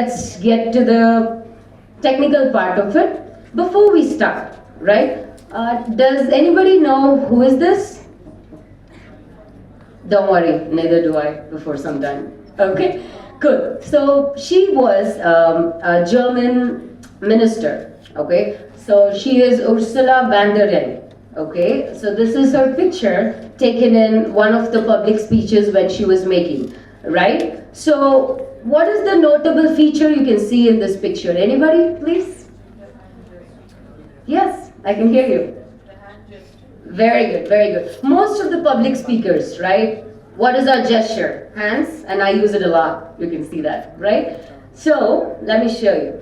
Let's get to the technical part of it. Before we start, right? Does anybody know who is this? Don't worry, neither do I before some time. Okay, cool. So she was a German minister. Okay, so she is Ursula von der Leyen. Okay, so this is her picture taken in one of the public speeches when she was making, right? So what is the notable feature you can see in this picture? Anybody, please? Yes, I can hear you. Very good, very good. Most of the public speakers, right? What is our gesture? Hands, and I use it a lot. You can see that, right? So, let me show you.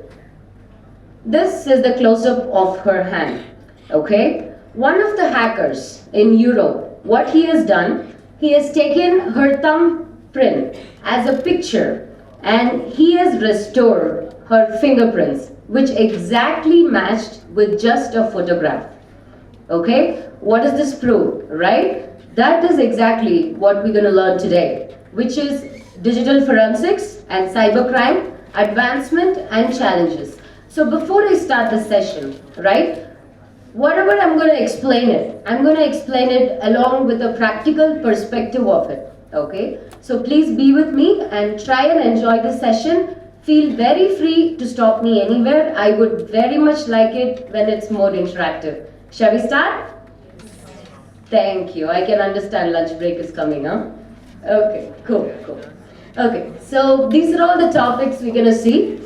This is the close-up of her hand, okay? One of the hackers in Europe, what he has done, he has taken her thumbprint as a picture and he has restored her fingerprints, which exactly matched with just a photograph. Okay, what does this prove, right? That is exactly what we're going to learn today, which is digital forensics and cybercrime, advancement and challenges. So before I start the session, right, whatever I'm going to explain it, I'm going to explain it along with a practical perspective of it. Okay, so please be with me and try and enjoy the session. Feel very free to stop me anywhere. I would very much like it when it's more interactive. Shall we start? Thank you. I can understand lunch break is coming, huh? Okay, cool. Okay, so these are all the topics we're going to see.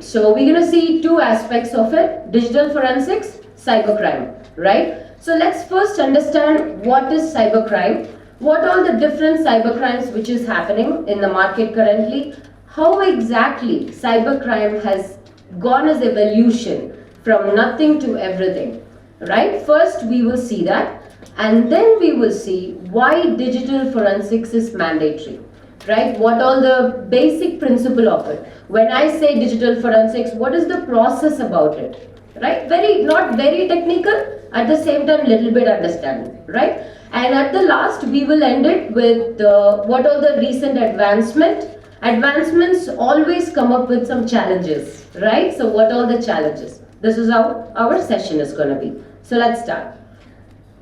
So we're going to see two aspects of it: digital forensics, cybercrime, right? So let's first understand what is cybercrime. What are the different cybercrimes which is happening in the market currently? How exactly cybercrime has gone as evolution from nothing to everything, right? First we will see that, and then we will see why digital forensics is mandatory, right? What all the basic principle of it. When I say digital forensics, what is the process about it, right? Not very technical, at the same time little bit understanding, right? And at the last, we will end it with what are the recent advancements always come up with some challenges, right? So what are the challenges? This is how our session is going to be. So let's start.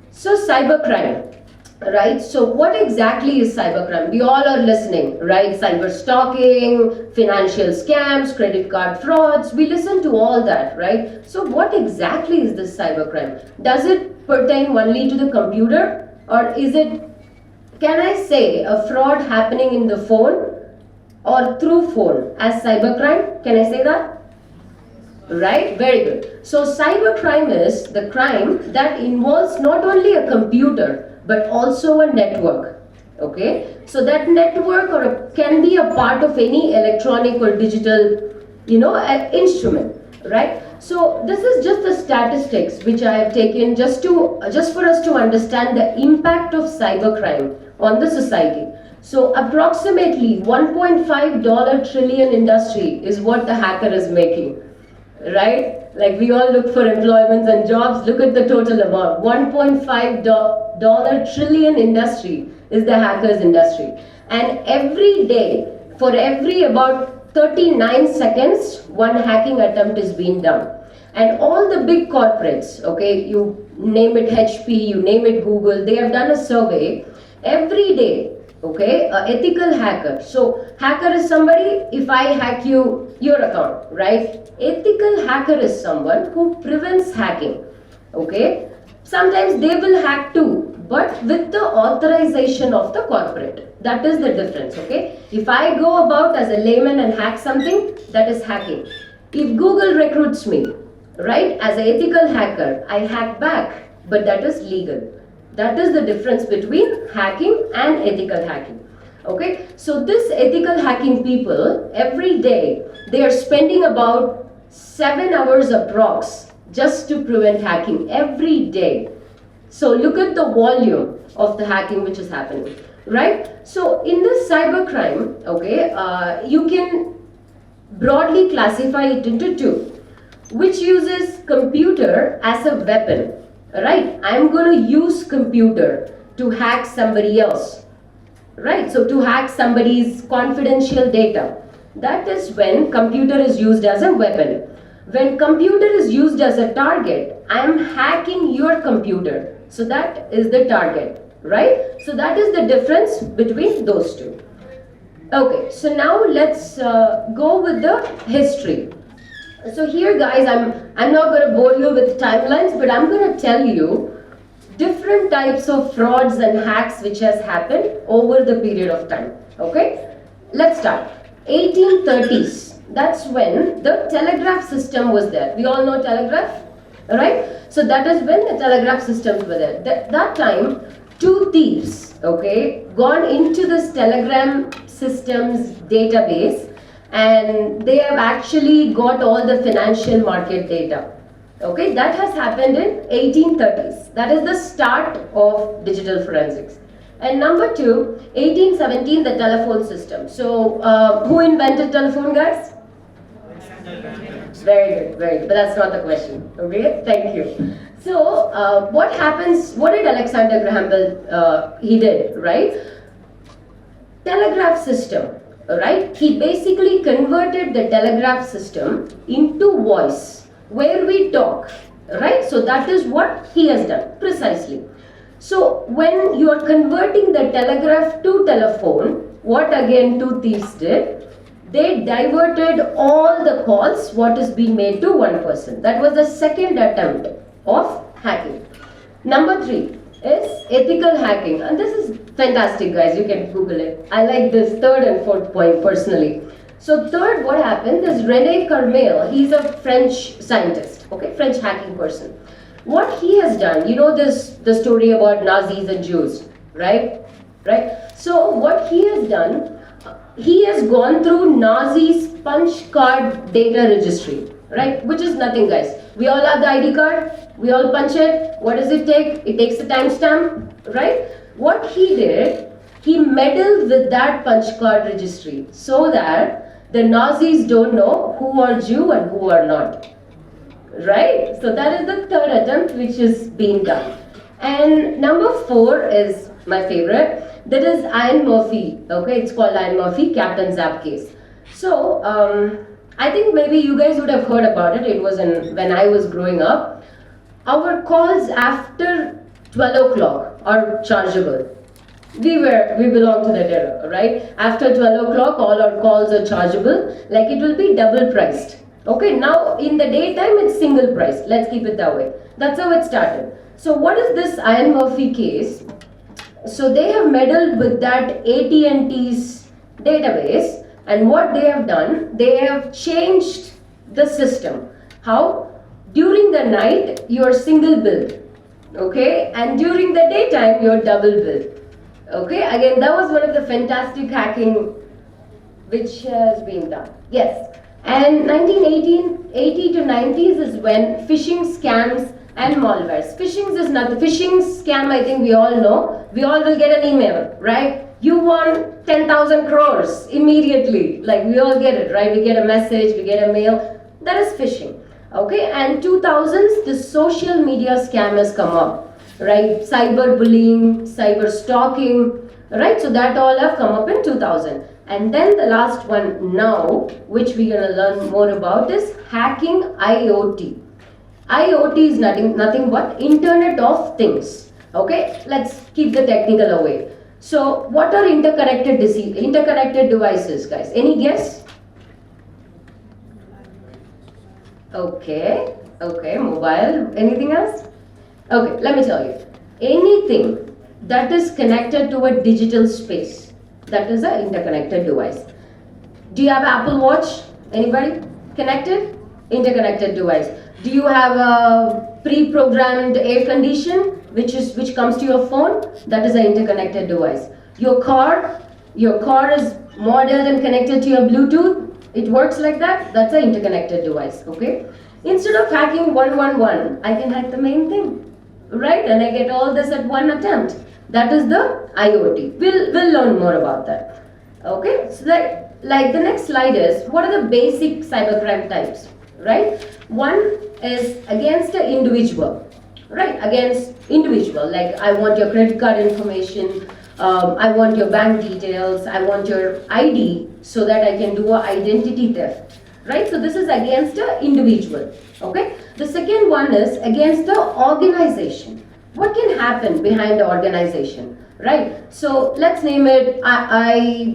So cybercrime, right? So what exactly is cybercrime? We all are listening, right? Cyber stalking, financial scams, credit card frauds. We listen to all that, right? So what exactly is this cybercrime? Does it pertain only to the computer? Or is it, can I say, a fraud happening in the phone or through phone as cybercrime? Can I say that? Right? Very good. So cybercrime is the crime that involves not only a computer but also a network. Okay? So that network can be a part of any electronic or digital, instrument. Right? So this is just the statistics which I have taken just for us to understand the impact of cybercrime on the society. So approximately $1.5 trillion industry is what the hacker is making, right? Like we all look for employments and jobs. Look at the total amount. $1.5 trillion industry is the hackers industry, and every day for every about 39 seconds, one hacking attempt is being done. And all the big corporates, okay, you name it HP, you name it Google, they have done a survey every day, okay, ethical hacker. So hacker is somebody, if I hack your account, right? Ethical hacker is someone who prevents hacking, okay? Sometimes they will hack too, but with the authorization of the corporate. That is the difference, okay? If I go about as a layman and hack something, that is hacking. If Google recruits me, right, as an ethical hacker, I hack back, but that is legal. That is the difference between hacking and ethical hacking, okay? So this ethical hacking people, every day, they are spending about 7 hours approx just to prevent hacking every day. So look at the volume of the hacking which is happening, right? So in this cybercrime, okay, you can broadly classify it into two, which uses computer as a weapon, right? I'm going to use computer to hack somebody else, right? So to hack somebody's confidential data. That is when computer is used as a weapon. When computer is used as a target, I am hacking your computer. So that is the target, right? So that is the difference between those two. Okay, so now let's go with the history. So here guys, I'm not going to bore you with timelines, but I'm going to tell you different types of frauds and hacks which has happened over the period of time. Okay, let's start. 1830s, that's when the telegraph system was there. We all know telegraph, right? So that is when the telegraph systems were there. That time, two thieves, okay, gone into this telegram systems database, and they have actually got all the financial market data. Okay, that has happened in 1830s. That is the start of digital forensics. And number two, 1817, the telephone system. So, who invented telephone, guys? Very good, very good. But that's not the question. Okay, thank you. So, what happens? What did Alexander Graham Bell? He did, right? Telegraph system, right? He basically converted the telegraph system into voice, where we talk, right? So that is what he has done, precisely. So when you are converting the telegraph to telephone, what again two thieves did? They diverted all the calls what is being made to one person. That was the second attempt of hacking. Number three is ethical hacking, and this is fantastic, guys. You can Google it. I like this third and fourth point personally. So third, what happened is René Carmel. He's a French scientist, okay, French hacking person. What he has done, you know the story about Nazis and Jews, right? Right. So what he has done, he has gone through Nazis punch card data registry, right? Which is nothing, guys. We all have the ID card. We all punch it. What does it take? It takes a timestamp, right? What he did, he meddled with that punch card registry so that the Nazis don't know who are Jew and who are not. Right? So that is the third attempt which is being done. And number four is my favorite. That is Ian Murphy. Okay, it's called Ian Murphy Captain Zap case. So I think maybe you guys would have heard about it. It was when I was growing up. Our calls after 12 o'clock are chargeable. We belong to that era, right? After 12 o'clock, all our calls are chargeable. Like it will be double priced. Okay, now in the daytime it's single price. Let's keep it that way. That's how it started. So what is this Ian Murphy case? So they have meddled with that AT&T's database, and what they have done, they have changed the system. How? During the night you are single billed, okay, and during the daytime you are double billed. Okay, again that was one of the fantastic hacking which has been done. Yes. And 1980 to 90s is when phishing scams and malwares. Phishing is not the phishing scam. I think we all know. We all will get an email, right? You won 10,000 crores immediately. Like we all get it, right? We get a message, we get a mail. That is phishing. Okay, and 2000s, the social media scam has come up, right? Cyberbullying, cyber stalking, right? So that all have come up in 2000. And then the last one now, which we're going to learn more about, is hacking IoT. IoT is nothing but Internet of Things. Okay, let's keep the technical away. So what are interconnected devices, guys? Any guess? Okay, mobile. Anything else? Okay, let me tell you. Anything that is connected to a digital space, that is an interconnected device. Do you have Apple Watch? Anybody? Connected? Interconnected device. Do you have a pre-programmed air condition which comes to your phone? That is an interconnected device. Your car is modeled and connected to your Bluetooth. It works like that. That's an interconnected device. Okay. Instead of hacking 111, I can hack the main thing, right? And I get all this at one attempt. That is the IoT. We'll learn more about that. Okay, so like the next slide is, what are the basic cybercrime types, right? One is against an individual, right? Against individual, like I want your credit card information, I want your bank details, I want your ID, so that I can do an identity theft, right? So this is against an individual, okay? The second one is against the organization. What can happen behind the organization, right? So let's name it, I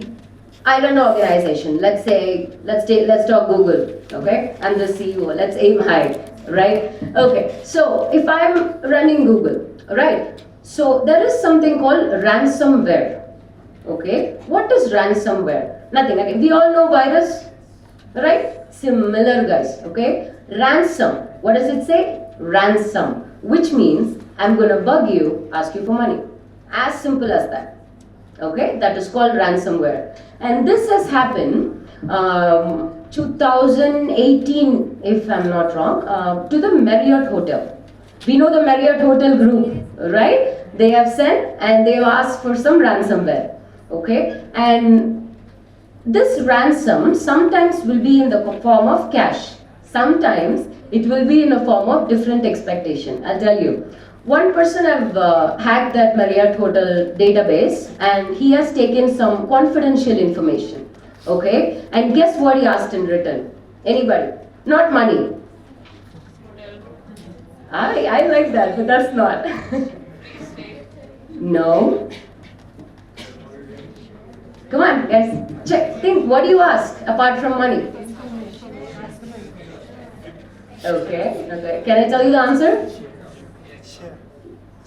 run an organization. Let's talk Google, okay? I'm the CEO. Let's aim high, right? Okay. So if I'm running Google, right? So there is something called ransomware. Okay. What is ransomware? Nothing. Okay. We all know virus, right? Similar, guys. Okay. Ransom. What does it say? Ransom, which means I'm gonna bug you, ask you for money. As simple as that. Okay, that is called ransomware, and this has happened 2018, if I'm not wrong, to the Marriott Hotel. We know the Marriott Hotel group, right? They have sent and they have asked for some ransomware. Okay, and this ransom sometimes will be in the form of cash. Sometimes it will be in a form of different expectation. I'll tell you. One person have hacked that Marriott Hotel database, and he has taken some confidential information. Okay, and guess what he asked in return? Anybody? Not money. I like that, but that's not. No. Come on, guys. Check. Think. What do you ask apart from money? Okay. Okay. Can I tell you the answer?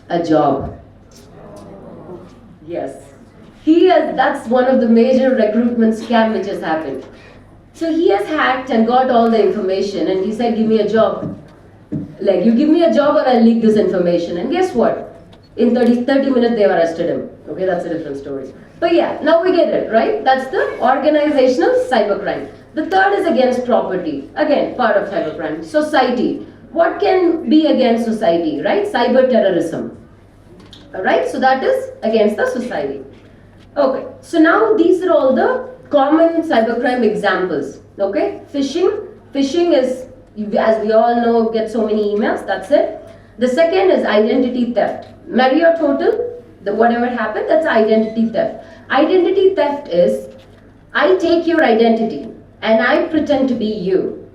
A job. Yes. That's one of the major recruitment scam which has happened. So he has hacked and got all the information, and he said, give me a job. Like, you give me a job or I'll leak this information. And guess what? In 30 minutes they have arrested him. Okay, that's a different story. But yeah, now we get it, right? That's the organizational cybercrime. The third is against property. Again, part of cybercrime. Society. What can be against society, right? Cyber terrorism. Alright, so that is against the society. Okay, so now these are all the common cybercrime examples. Okay, phishing. Phishing is, as we all know, get so many emails, that's it. The second is identity theft. Marriott Hotel, whatever happened, that's identity theft. Identity theft is, I take your identity and I pretend to be you.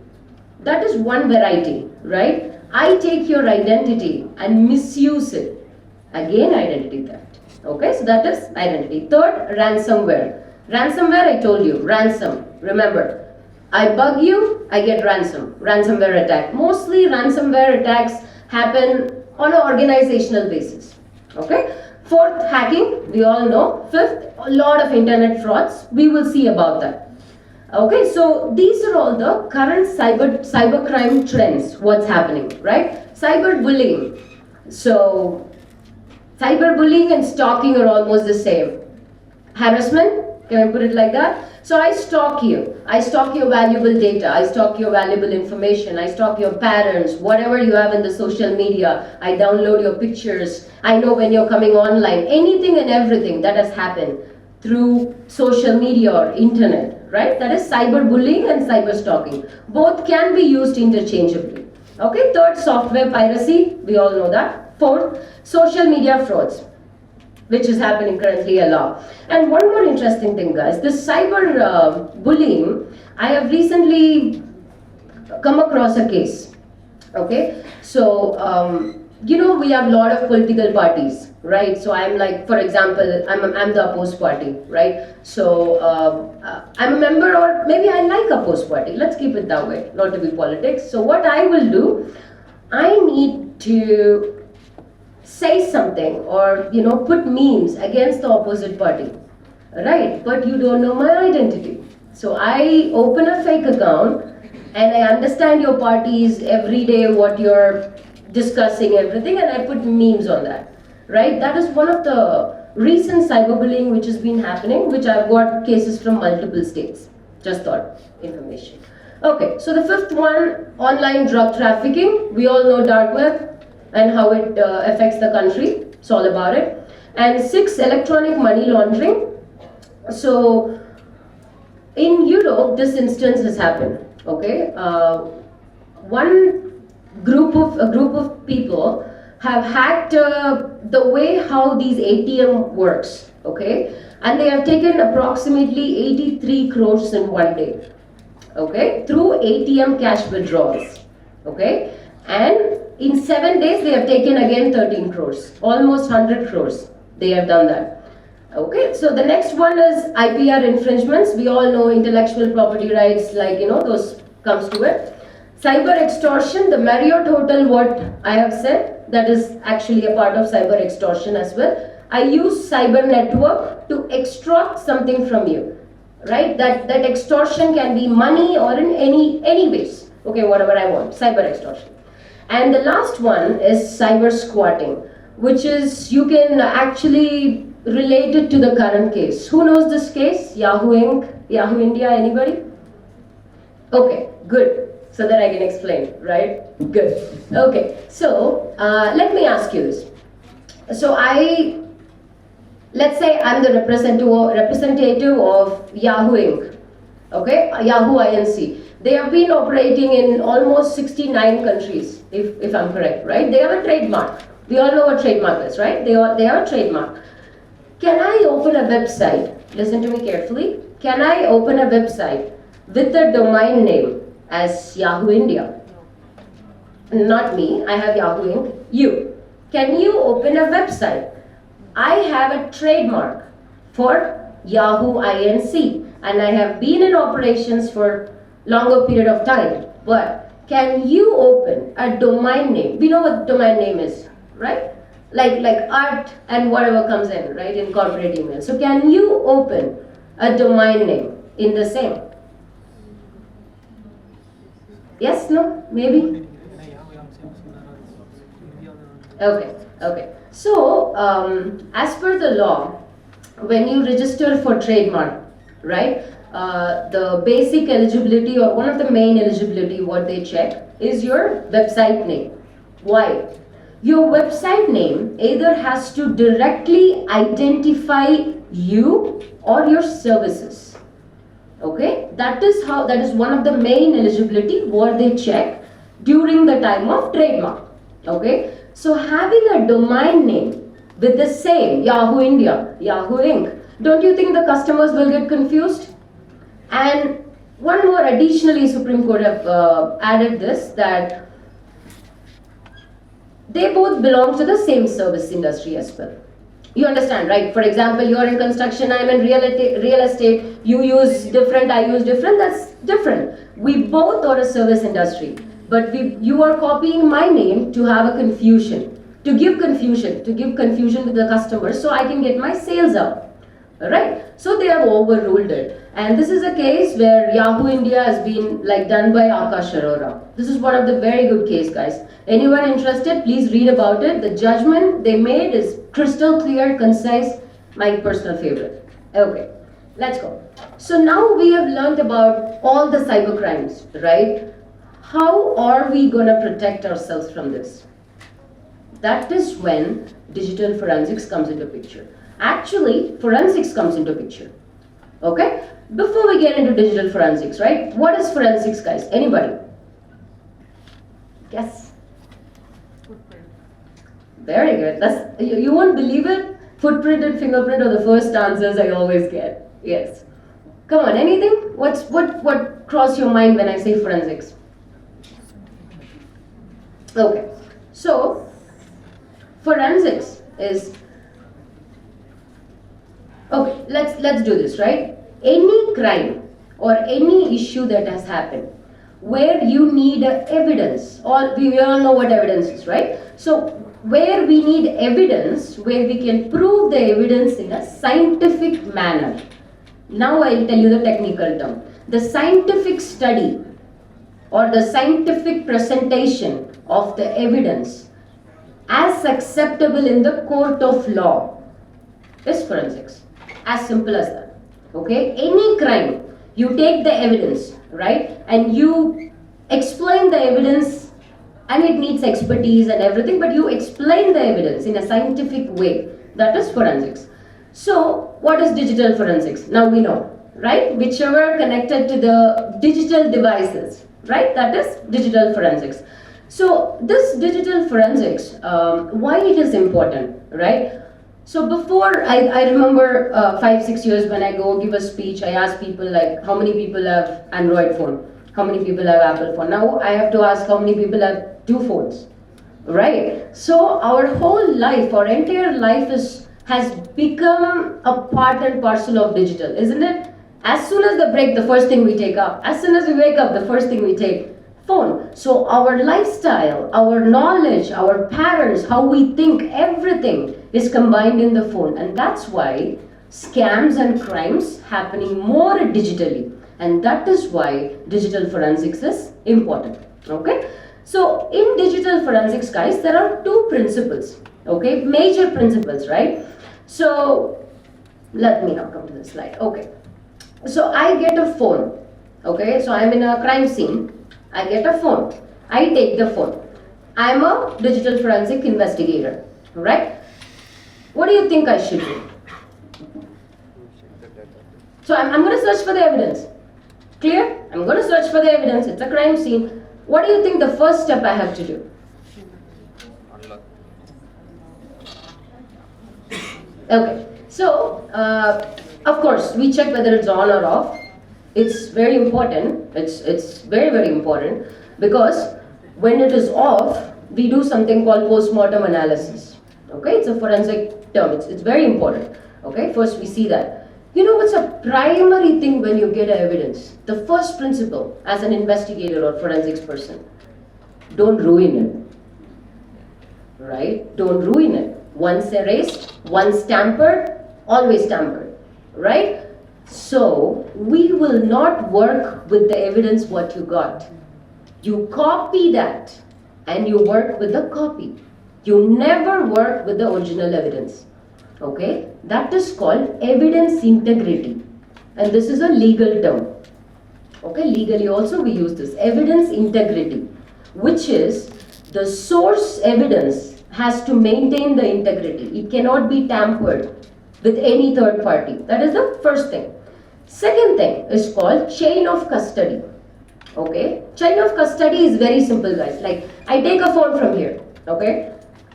That is one variety, right? I take your identity and misuse it. Again, identity theft. Okay, so that is identity. Third, ransomware. Ransomware, I told you, ransom. Remember, I bug you, I get ransom. Ransomware attack. Mostly ransomware attacks happen on an organizational basis. Okay. Fourth, hacking. We all know. Fifth, a lot of internet frauds. We will see about that. Okay, so these are all the current cybercrime trends. What's happening, right? Cyberbullying. So cyberbullying and stalking are almost the same. Harassment, can I put it like that? So I stalk you. I stalk your valuable data. I stalk your valuable information. I stalk your patterns, whatever you have in the social media. I download your pictures. I know when you're coming online. Anything and everything that has happened through social media or internet, right? That is cyberbullying and cyberstalking. Both can be used interchangeably. Okay, third, software piracy. We all know that. Fourth, social media frauds, which is happening currently a lot. And one more interesting thing, guys, this cyber bullying, I have recently come across a case. Okay, so you know, we have a lot of political parties, right? So I'm like, for example, I'm the opposed party, right? So I'm a member, or maybe I like opposed party. Let's keep it that way, not to be politics. So what I will do, I need to say something, or you know, put memes against the opposite party, right? But you don't know my identity. So I open a fake account and I understand your parties every day, what you're discussing, everything, and I put memes on that, right? That is one of the recent cyberbullying which has been happening, which I've got cases from multiple states. Just thought information. Okay, so the fifth one, online drug trafficking. We all know dark web and how it affects the country. It's all about it. And six, electronic money laundering. So in Europe, this instance has happened. Okay, one group of people have hacked the way how these ATM works. Okay, and they have taken approximately 83 crores in one day, okay, through ATM cash withdrawals, okay, and in 7 days they have taken again 13 crores, almost 100 crores they have done that. Okay, so the next one is IPR infringements. We all know intellectual property rights, like, those comes to it. Cyber extortion, the Marriott Hotel, what I have said, that is actually a part of cyber extortion as well. I use cyber network to extract something from you, right? That extortion can be money or in any ways. Okay, whatever I want, cyber extortion. And the last one is cyber squatting, which is you can actually relate it to the current case. Who knows this case? Yahoo Inc., Yahoo India, anybody? Okay, good. So that I can explain, right? Good. Okay, so let me ask you this. So let's say I'm the representative of Yahoo Inc., okay, Yahoo Inc. They have been operating in almost 69 countries, if I'm correct, right? They have a trademark. We all know what trademark is, right? They have a trademark. Can I open a website? Listen to me carefully. Can I open a website with the domain name as Yahoo India? Not me, I have Yahoo Inc. You. Can you open a website? I have a trademark for Yahoo Inc. and I have been in operations for longer period of time. But can you open a domain name? We know what domain name is, right? Like art and whatever comes in, right, in corporate email. So can you open a domain name in the same? Yes, no, maybe? Okay. So, as per the law, when you register for trademark, right, the basic eligibility or one of the main eligibility what they check is your website name. Why? Your website name either has to directly identify you or your services. Okay, that is one of the main eligibility what they check during the time of trademark. Okay, so having a domain name with the same Yahoo India, Yahoo Inc., don't you think the customers will get confused? And one more additionally, Supreme Court have added this, that they both belong to the same service industry as well. You understand, right? For example, you are in construction, I am in real estate, you use different, I use different, that's different. We both are a service industry, but you are copying my name to have a confusion, to give confusion to the customer so I can get my sales up. Alright, so they have overruled it. And this is a case where Yahoo India has been done by Akash Arora. This is one of the very good case, guys. Anyone interested, please read about it. The judgment they made is crystal clear, concise, my personal favorite. Okay, let's go. So now we have learned about all the cyber crimes, right? How are we gonna protect ourselves from this? That is when digital forensics comes into picture. Actually, forensics comes into picture. Okay? Before we get into digital forensics, right? What is forensics, guys? Anybody? Yes? Footprint. Very good. That's you won't believe it. Footprint and fingerprint are the first answers I always get. Yes. Come on, anything? What crossed your mind when I say forensics? Okay. So, forensics is okay, let's do this, right? Any crime or any issue that has happened where you need evidence, or we all know what evidence is, right? So where we need evidence, where we can prove the evidence in a scientific manner. Now I'll tell you the technical term. The scientific study or the scientific presentation of the evidence as acceptable in the court of law is forensics. As simple as that. Okay? Any crime, you take the evidence, right? And you explain the evidence, and it needs expertise and everything, but you explain the evidence in a scientific way. That is forensics. So, what is digital forensics? Now we know, right? Whichever connected to the digital devices, right? That is digital forensics. So, this digital forensics, why it is important, right? So before, I remember 5-6 years when I go give a speech, I ask people like, how many people have Android phone? How many people have Apple phone? Now I have to ask how many people have two phones, right? So our whole life, our entire life has become a part and parcel of digital, isn't it? As soon as the break, the first thing we take up. As soon as we wake up, the first thing we take, phone. So our lifestyle, our knowledge, our patterns, how we think, everything is combined in the phone. And that's why scams and crimes happening more digitally. And that is why digital forensics is important. Okay? So in digital forensics, guys, there are two principles. Okay? Major principles, right? So let me now come to this slide. Okay. So I get a phone. Okay? So I'm in a crime scene. I get a phone. I take the phone. I'm a digital forensic investigator. Right? What do you think I should do? So I'm going to search for the evidence. Clear? I'm going to search for the evidence. It's a crime scene. What do you think the first step I have to do? Okay. So, of course, we check whether it's on or off. It's very important. It's very, very important because when it is off, we do something called post-mortem analysis. Okay, it's a forensic term. It's very important. Okay, first we see that. You know what's a primary thing when you get evidence? The first principle as an investigator or forensics person, don't ruin it. Right? Don't ruin it. Once erased, once tampered, always tampered. Right? So, we will not work with the evidence what you got. You copy that and you work with the copy. You never work with the original evidence. Okay? That is called evidence integrity. And this is a legal term. Okay? Legally also we use this. Evidence integrity. Which is the source evidence has to maintain the integrity. It cannot be tampered with any third party. That is the first thing. Second thing is called chain of custody. Okay? Chain of custody is very simple, guys. Like, I take a phone from here. Okay?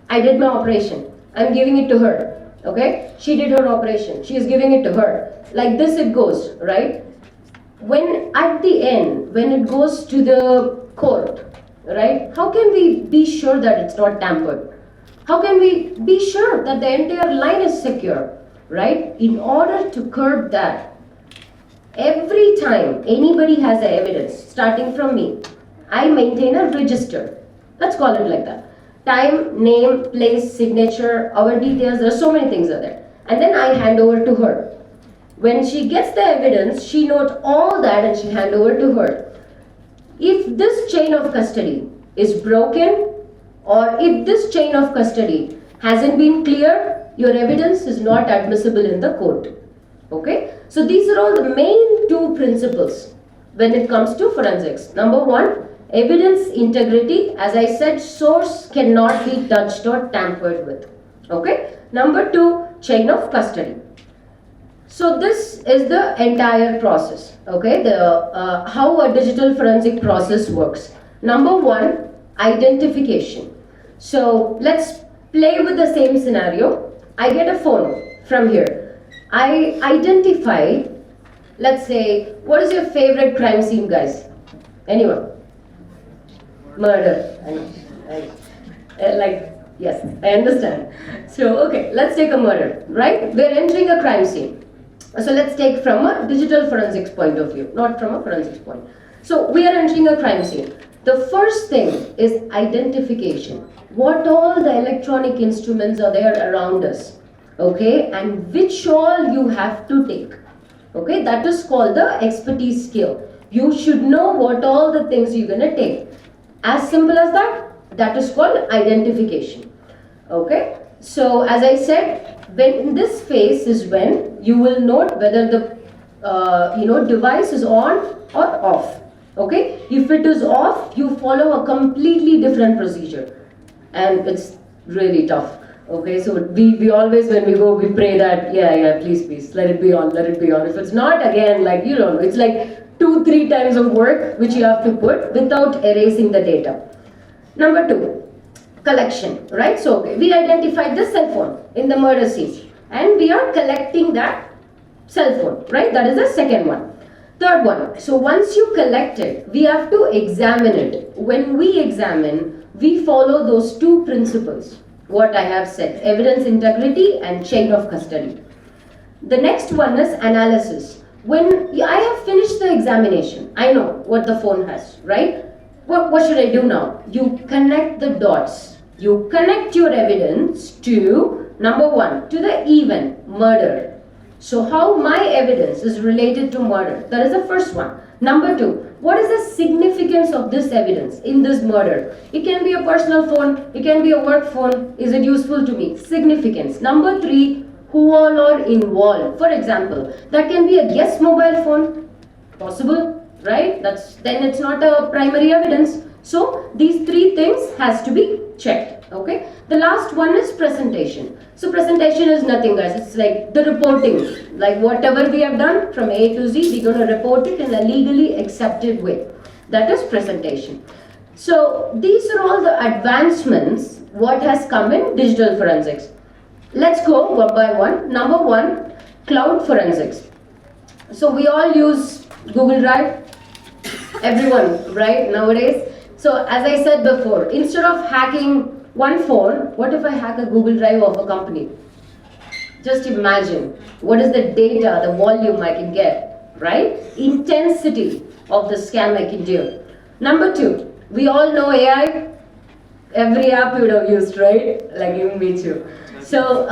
I did my operation. I'm giving it to her. Okay? She did her operation. She is giving it to her. Like this it goes, right? When at the end, when it goes to the court, right? How can we be sure that it's not tampered? How can we be sure that the entire line is secure, right? In order to curb that, every time anybody has the evidence, starting from me, I maintain a register. Let's call it like that. Time, name, place, signature, our details, there are so many things are there. And then I hand over to her. When she gets the evidence, she notes all that and she hand over to her. If this chain of custody is broken, or if this chain of custody hasn't been clear, your evidence is not admissible in the court. Okay? So these are all the main two principles when it comes to forensics. Number one, evidence integrity. As I said, source cannot be touched or tampered with. Okay? Number two, chain of custody. So this is the entire process. Okay? The how a digital forensic process works. Number one, identification. So let's play with the same scenario. I get a phone from here. I identify, let's say, what is your favorite crime scene, guys? Anyone? Murder. Like, yes, I understand. So, okay, let's take a murder, right? We're entering a crime scene. So let's take from a digital forensics point of view, not from a forensics point. So we are entering a crime scene. The first thing is identification. What all the electronic instruments are there around us, okay? And which all you have to take, okay? That is called the expertise skill. You should know what all the things you're gonna take. As simple as that, that is called identification, okay? So as I said, when in this phase is when you will note whether the device is on or off. Okay, if it is off, you follow a completely different procedure, and it's really tough. Okay, so we always, when we go, we pray that please let it be on, let it be on. If it's not, again, like, you don't know, it's like 2-3 times of work which you have to put without erasing the data. Number two, collection, right? So okay, we identified the cell phone in the murder scene and we are collecting that cell phone, right? That is the second one. Third one, so once you collect it, we have to examine it. When we examine, we follow those two principles, what I have said, evidence integrity and chain of custody. The next one is analysis. When I have finished the examination, I know what the phone has, right? What should I do now? You connect the dots. You connect your evidence to, number one, to the event, murder. So how my evidence is related to murder? That is the first one. Number two, what is the significance of this evidence in this murder? It can be a personal phone, it can be a work phone. Is it useful to me? Significance. Number three, who all are involved? For example, that can be a guest mobile phone, possible, right? Then it's not a primary evidence. So these three things has to be checked. Okay. The last one is presentation. So presentation is nothing, guys. It's like the reporting. Like whatever we have done from A to Z, we're going to report it in a legally accepted way. That is presentation. So these are all the advancements what has come in digital forensics. Let's go one by one. Number one, cloud forensics. So we all use Google Drive. Everyone, right, nowadays. So as I said before, instead of hacking one phone, what if I hack a Google Drive of a company? Just imagine what is the data, the volume I can get, right? Intensity of the scam I can do. Number two, we all know AI. Every app you would have used, right? Like even me too. So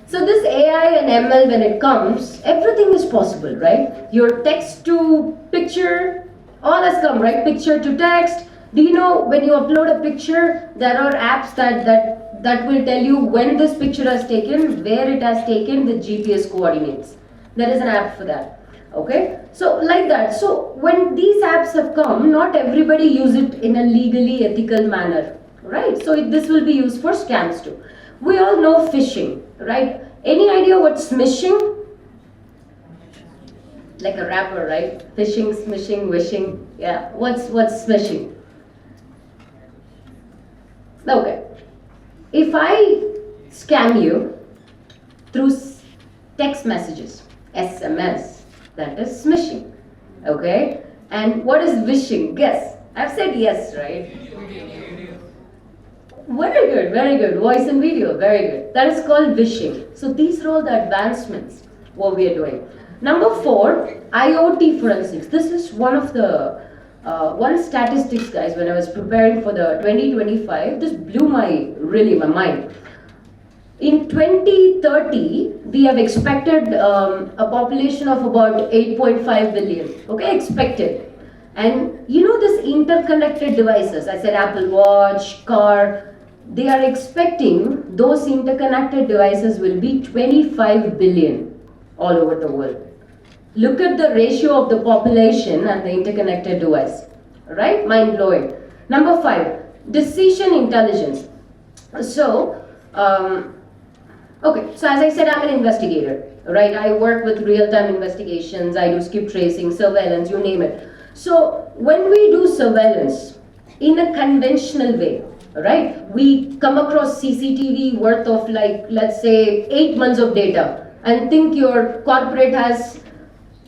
this AI and ML, when it comes, everything is possible, right? Your text to picture, all has come, right? Picture to text. Do you know when you upload a picture, there are apps that will tell you when this picture has taken, where it has taken with GPS coordinates. There is an app for that. Okay, so like that. So when these apps have come, not everybody use it in a legally ethical manner, right? So this will be used for scams too. We all know phishing, right? Any idea what smishing? Like a rapper, right? Phishing, smishing, wishing. Yeah. What's smishing? Okay. If I scam you through text messages, SMS, that is smishing. Okay? And what is wishing? Guess. I've said yes, right? Very good. Voice and video, very good. That is called wishing. So these are all the advancements what we are doing. Number 4, IoT forensics. This is one of the one statistics, guys. When I was preparing for the 2025, this blew my mind. In 2030, we have expected a population of about 8.5 billion. Okay, expected. And you know this interconnected devices, I said Apple Watch, car, they are expecting those interconnected devices will be 25 billion all over the world. Look at the ratio of the population and the interconnected device, right? Mind blowing. Number 5, decision intelligence. So, okay, so as I said, I'm an investigator, right? I work with real-time investigations, I do skip tracing, surveillance, you name it. So, when we do surveillance in a conventional way, right? We come across CCTV worth of like, let's say 8 months of data and think your corporate has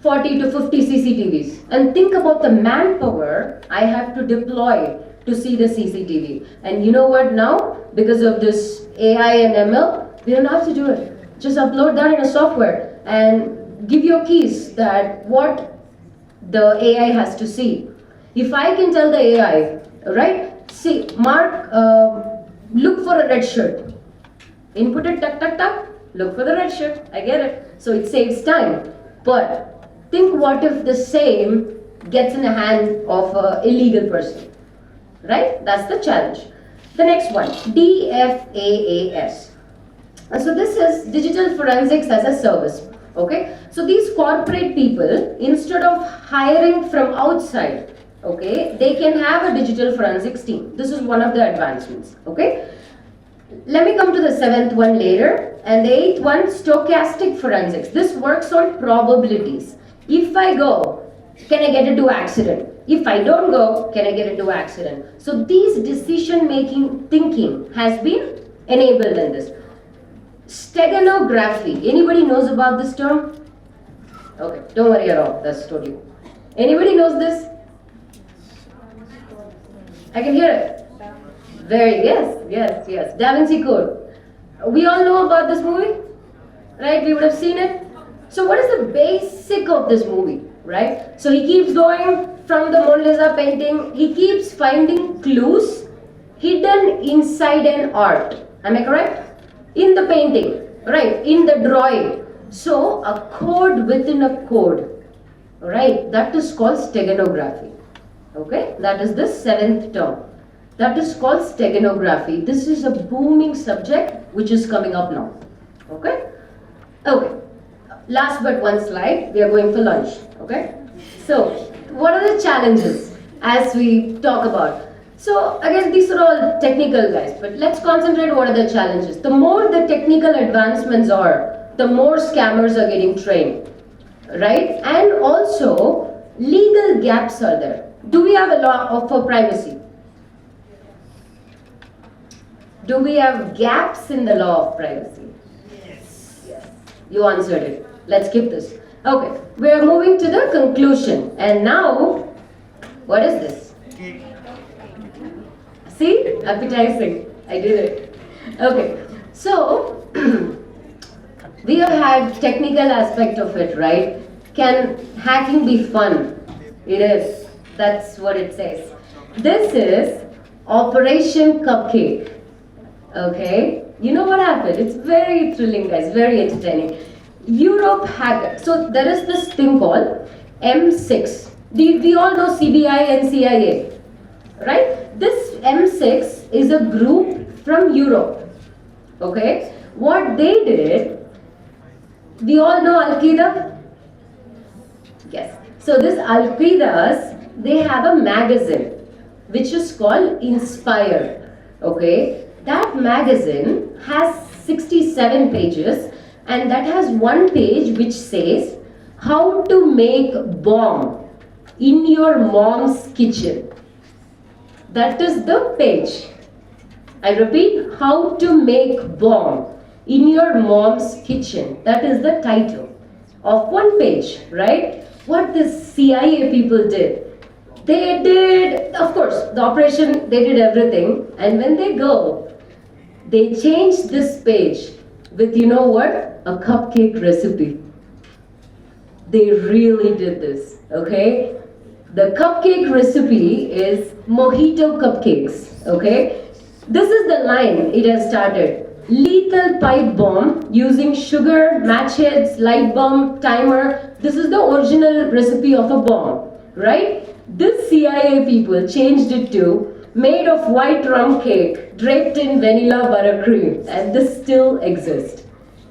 40 to 50 CCTVs and think about the manpower I have to deploy to see the CCTV. And you know what now? Because of this AI and ML, we don't have to do it. Just upload that in a software and give your keys that what the AI has to see. If I can tell the AI, right? See, Mark, look for a red shirt. Input it, tuck, tuck, tuck. Look for the red shirt. I get it. So it saves time. But think what if the same gets in the hand of an illegal person. Right? That's the challenge. The next one, DFAAS. So this is digital forensics as a service. Okay? So these corporate people, instead of hiring from outside, okay, they can have a digital forensics team. This is one of the advancements. Okay? Let me come to the 7th one later. And the 8th one, stochastic forensics. This works on probabilities. If I go, can I get into accident? If I don't go, can I get into accident? So these decision-making thinking has been enabled in this. Steganography. Anybody knows about this term? Okay, don't worry at all. That's totally. Anybody knows this? I can hear it. Very, yes. Da Vinci Code. We all know about this movie, right? We would have seen it. So what is the basic of this movie, right? So he keeps going from the Mona Lisa painting. He keeps finding clues hidden inside an art. Am I correct? In the painting, right? In the drawing. So a code within a code, right? That is called steganography. Okay, that is the 7th term. That is called steganography. This is a booming subject which is coming up now. Okay? Okay. Last but one slide. We are going for lunch. Okay? So, what are the challenges as we talk about? So, again, these are all technical guys, but let's concentrate what are the challenges. The more the technical advancements are, the more scammers are getting trained. Right? And also, legal gaps are there. Do we have a law for privacy? Do we have gaps in the law of privacy? Yes. You answered it. Let's skip this. Okay, we are moving to the conclusion. And now, what is this? See? Appetizing. I did it. Okay, so we have had technical aspect of it, right? Can hacking be fun? It is. That's what it says. This is Operation Cupcake. Okay, you know what happened? It's very thrilling, guys, very entertaining. Europe hacker. So there is this thing called M6. We all know CBI and CIA, right? This M6 is a group from Europe. Okay, what they did, we all know Al-Qaeda? Yes. So this Al-Qaeda's, they have a magazine which is called Inspire. Okay, that magazine has 67 pages, and that has one page which says how to make bomb in your mom's kitchen. That is the page. I repeat, how to make bomb in your mom's kitchen. That is the title of one page, right? What the CIA people did, they did, of course, the operation, they did everything, and when they go, they changed this page with, you know what, a cupcake recipe. They really did this, okay? The cupcake recipe is mojito cupcakes, okay? This is the line it has started. Lethal pipe bomb using sugar, matchheads, light bulb, timer. This is the original recipe of a bomb, right? This CIA people changed it to made of white rum cake draped in vanilla buttercream, and this still exists.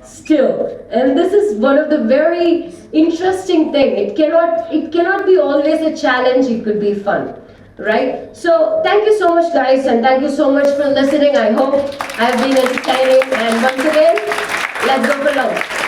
Still. And this is one of the very interesting thing. It cannot be always a challenge, it could be fun. Right? So thank you so much, guys, and thank you so much for listening. I hope I've been entertaining, and once again, let's go for lunch.